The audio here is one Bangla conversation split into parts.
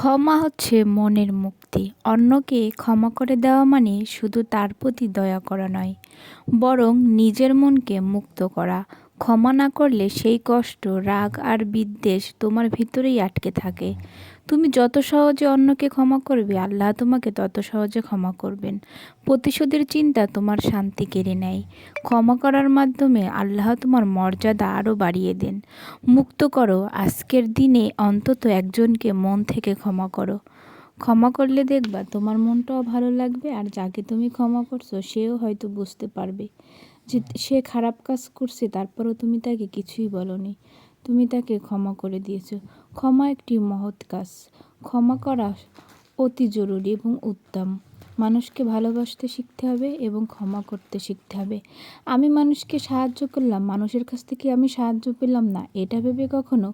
ক্ষমা হচ্ছে মনের মুক্তি। অন্যকে ক্ষমা করে দেওয়া মানে শুধু তার প্রতি দয়া করা নয়, বরং নিজের মনকে মুক্ত করা। ক্ষমা না করলে সেই কষ্ট, রাগ আর বিদ্বেষ তোমার ভিতরেই আটকে থাকে। তুমি যত সহজে অন্যকে ক্ষমা করবে, আল্লাহ তোমাকে তত সহজে ক্ষমা করবেন। প্রতিশোধের চিন্তা তোমার শান্তি কেড়ে নেয়। ক্ষমা করার মাধ্যমে আল্লাহ তোমার মর্যাদা আরও বাড়িয়ে দেন। মুক্ত করো আজকের দিনে অন্তত একজনকে মন থেকে ক্ষমা করো। ক্ষমা করলে দেখবা তোমার মনটাও ভালো লাগবে, আর যাকে তুমি ক্ষমা করছো সেও হয়তো বুঝতে পারবে যে সে খারাপ কাজ করছে, তারপরেও তুমি তাকে কিছুই বলোনি, তুমি তাকে ক্ষমা করে দিয়েছো। ক্ষমা একটি মহৎ কাজ। ক্ষমা করা অতি জরুরি এবং উত্তম। মানুষকে ভালোবাসতে শিখতে হবে এবং ক্ষমা করতে শিখতে হবে। আমি মানুষকে সাহায্য করলাম, মানুষের কাছ থেকে আমি সাহায্য পেলাম না, এটা ভেবে কখনো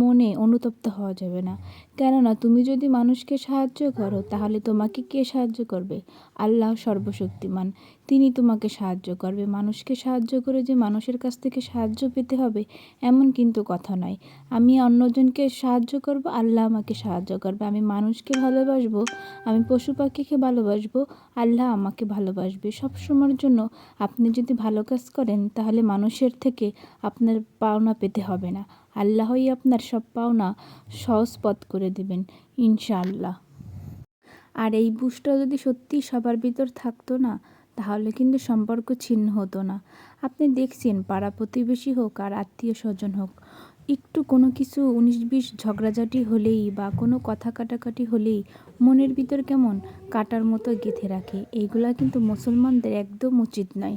মনে অনুতপ্ত হওয়া যাবে না। কেননা তুমি যদি মানুষকে সাহায্য করো, তাহলে তোমাকে কে সাহায্য করবে? আল্লাহ সর্বশক্তিমান, তিনি তোমাকে সাহায্য করবে। মানুষকে সাহায্য করে যে মানুষের কাছ থেকে সাহায্য পেতে হবে এমন কিন্তু কথা নয়। আমি অন্যজনকে সাহায্য করব, আল্লাহ আমাকে সাহায্য করবে। আমি মানুষকে ভালোবাসবো, আমি পশু পাখিকে ভালোবাসবো, আল্লাহ আমাকে ভালোবাসবে। সবসময়ের জন্য আপনি যদি ভালো কাজ করেন, তাহলে মানুষের থেকে আপনার পাওনা পেতে হবে না। আল্লাহই আপনার সব পাওনা সহজপথ করে দেবেন ইনশাআল্লাহ। আর এই বুঝটা যদি সত্যিই সবার ভিতর থাকতো না, তাহলে কিন্তু সম্পর্ক ছিন্ন হতো না। আপনি দেখছেন, পাড়া প্রতিবেশী হোক আর আত্মীয় স্বজন হোক, একটু কোনো কিছু 19-20 ঝগড়াঝাটি হলেই বা কোনো কথা কাটাকাটি হলেই মনের ভিতর কেমন কাটার মতো গেঁথে রাখে। এইগুলা কিন্তু মুসলমানদের একদম উচিত নয়।